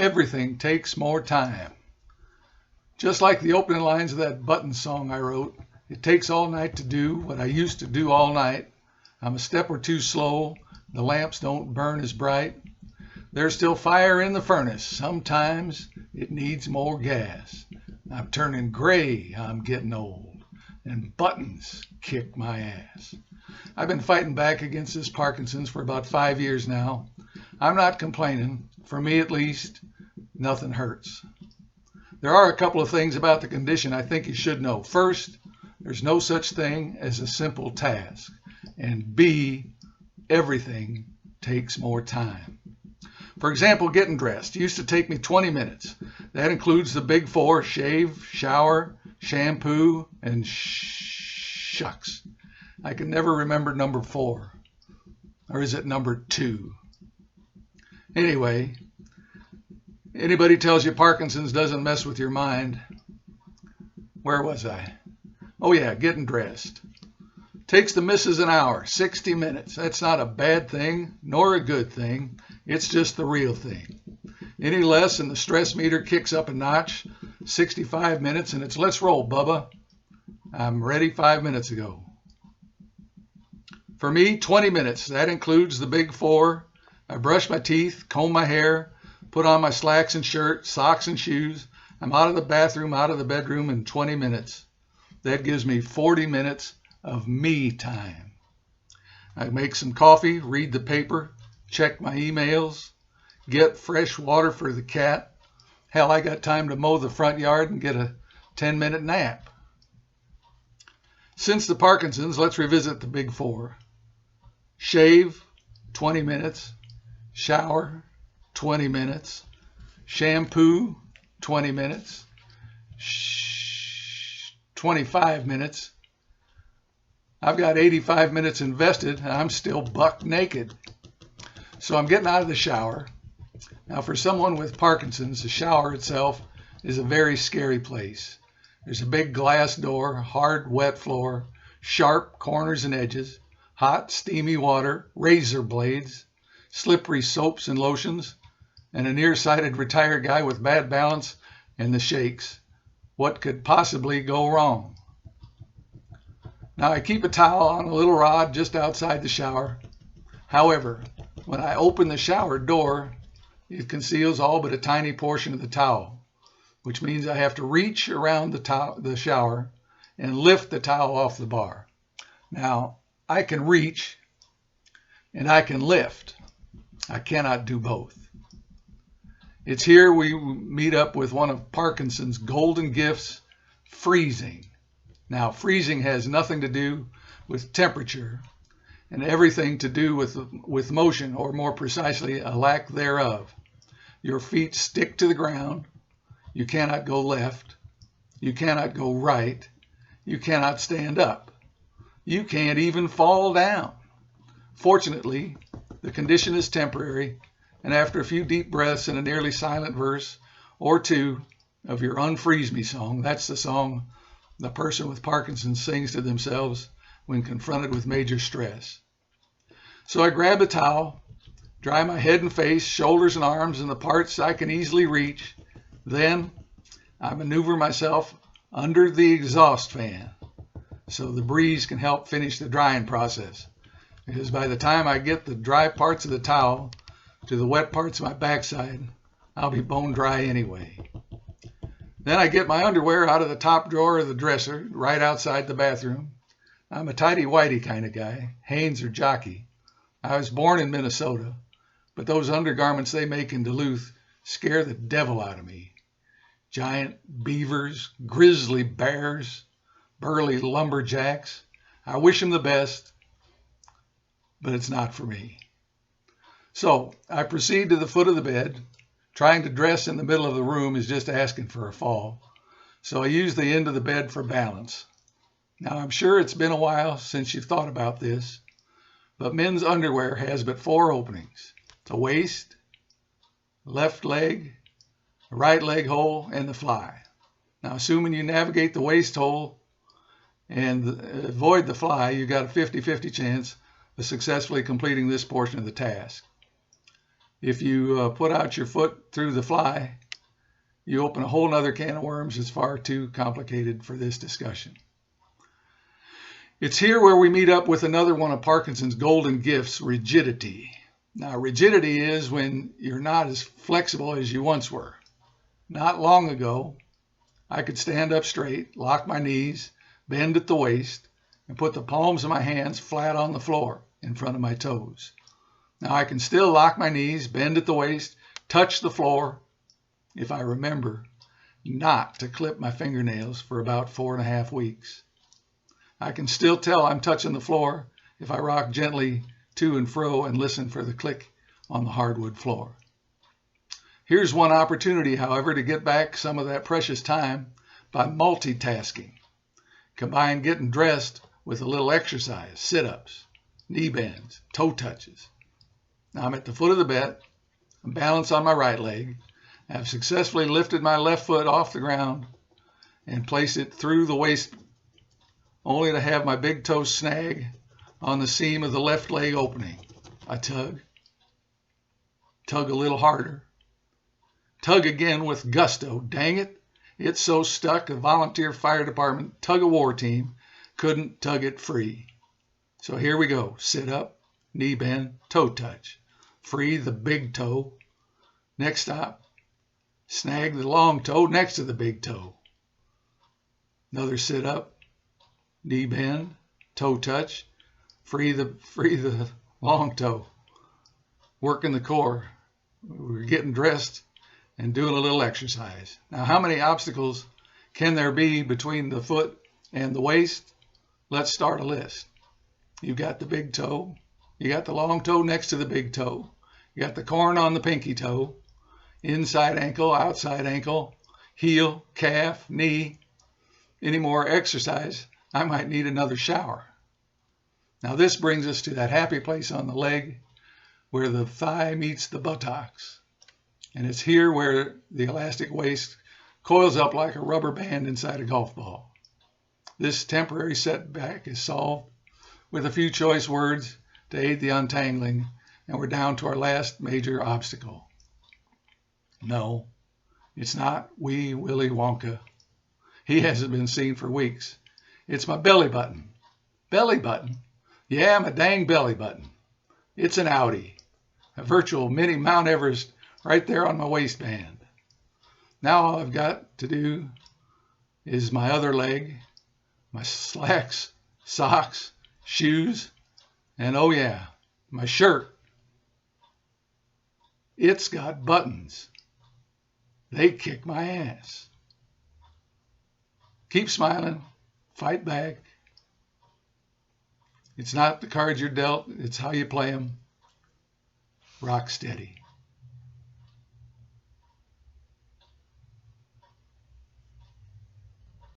Everything takes more time. Just like the opening lines of that Button song I wrote, it takes all night to do what I used to do all night. I'm a step or two slow, the lamps don't burn as bright. There's still fire in the furnace, sometimes it needs more gas. I'm turning gray, I'm getting old, and buttons kick my ass. I've been fighting back against this Parkinson's for about 5 years now. I'm not complaining. For me at least, nothing hurts. There are a couple of things about the condition I think you should know. First, there's no such thing as a simple task. And B, everything takes more time. For example, getting dressed used to take me 20 minutes. That includes the big four: shave, shower, shampoo, and shucks. I can never remember number 4. Or is it number 2? Anyway, anybody tells you Parkinson's doesn't mess with your mind. Where was I? Oh yeah, getting dressed. Takes the missus an hour, 60 minutes. That's not a bad thing, nor a good thing. It's just the real thing. Any less and the stress meter kicks up a notch. 65 minutes and it's let's roll, Bubba. I'm ready 5 minutes ago. For me, 20 minutes. That includes the big 4. I brush my teeth, comb my hair, put on my slacks and shirt, socks and shoes. I'm out of the bathroom, out of the bedroom in 20 minutes. That gives me 40 minutes of me time. I make some coffee, read the paper, check my emails, get fresh water for the cat. Hell, I got time to mow the front yard and get a 10-minute nap. Since the Parkinson's, let's revisit the big 4. Shave, 20 minutes. Shower, 20 minutes. Shampoo, 20 minutes. 25 minutes. I've got 85 minutes invested and I'm still buck naked. So I'm getting out of the shower. Now for someone with Parkinson's, the shower itself is a very scary place. There's a big glass door, hard, wet floor, sharp corners and edges, hot, steamy water, razor blades, slippery soaps and lotions, and a nearsighted retired guy with bad balance and the shakes. What could possibly go wrong? Now I keep a towel on a little rod just outside the shower. However, when I open the shower door, it conceals all but a tiny portion of the towel, which means I have to reach around the shower and lift the towel off the bar. Now, I can reach and I can lift. I cannot do both. It's here we meet up with one of Parkinson's golden gifts, freezing. Now, freezing has nothing to do with temperature and everything to do with motion, or more precisely, a lack thereof. Your feet stick to the ground. You cannot go left. You cannot go right. You cannot stand up. You can't even fall down. Fortunately, the condition is temporary, and after a few deep breaths and a nearly silent verse or two of your Unfreeze Me song, that's the song the person with Parkinson's sings to themselves when confronted with major stress. So I grab the towel, dry my head and face, shoulders and arms, and the parts I can easily reach. Then I maneuver myself under the exhaust fan so the breeze can help finish the drying process. Because by the time I get the dry parts of the towel to the wet parts of my backside, I'll be bone dry anyway. Then I get my underwear out of the top drawer of the dresser right outside the bathroom. I'm a tighty-whitey kind of guy, Hanes or jockey. I was born in Minnesota, but those undergarments they make in Duluth scare the devil out of me. Giant beavers, grizzly bears, burly lumberjacks. I wish them the best, but it's not for me. So I proceed to the foot of the bed. Trying to dress in the middle of the room is just asking for a fall. So I use the end of the bed for balance. Now I'm sure it's been a while since you've thought about this, but men's underwear has but 4 openings: the waist, left leg, the right leg hole, and the fly. Now assuming you navigate the waist hole and avoid the fly, you got a 50-50 chance of successfully completing this portion of the task. If you put out your foot through the fly, you open a whole nother can of worms. It's far too complicated for this discussion. It's here where we meet up with another one of Parkinson's golden gifts, rigidity. Now, rigidity is when you're not as flexible as you once were. Not long ago, I could stand up straight, lock my knees, bend at the waist, and put the palms of my hands flat on the floor in front of my toes. Now I can still lock my knees, bend at the waist, touch the floor, if I remember not to clip my fingernails for about 4.5 weeks. I can still tell I'm touching the floor if I rock gently to and fro and listen for the click on the hardwood floor. Here's one opportunity, however, to get back some of that precious time by multitasking. Combine getting dressed with a little exercise, sit-ups, knee bends, toe touches. Now I'm at the foot of the bed. I'm balanced on my right leg. I've successfully lifted my left foot off the ground and placed it through the waist, only to have my big toe snag on the seam of the left leg opening. I tug a little harder, tug again with gusto. Dang it, it's so stuck the volunteer fire department tug-of-war team couldn't tug it free. So here we go. Sit up, knee bend, toe touch. Free the big toe. Next stop, snag the long toe next to the big toe. Another sit up, knee bend, toe touch. Free the long toe. Working the core. We're getting dressed and doing a little exercise. Now, how many obstacles can there be between the foot and the waist? Let's start a list. You've got the big toe. You got the long toe next to the big toe. You got the corn on the pinky toe. Inside ankle, outside ankle, heel, calf, knee. Any more exercise, I might need another shower. Now this brings us to that happy place on the leg where the thigh meets the buttocks. And it's here where the elastic waist coils up like a rubber band inside a golf ball. This temporary setback is solved with a few choice words to aid the untangling, and we're down to our last major obstacle. No, it's not wee Willy Wonka. He hasn't been seen for weeks. It's my belly button. Belly button? Yeah, my dang belly button. It's an Audi, a virtual mini Mount Everest right there on my waistband. Now all I've got to do is my other leg, my slacks, socks, shoes, and oh yeah, my shirt. It's got buttons. They kick my ass. Keep smiling. Fight back. It's not the cards you're dealt. It's how you play them. Rock steady.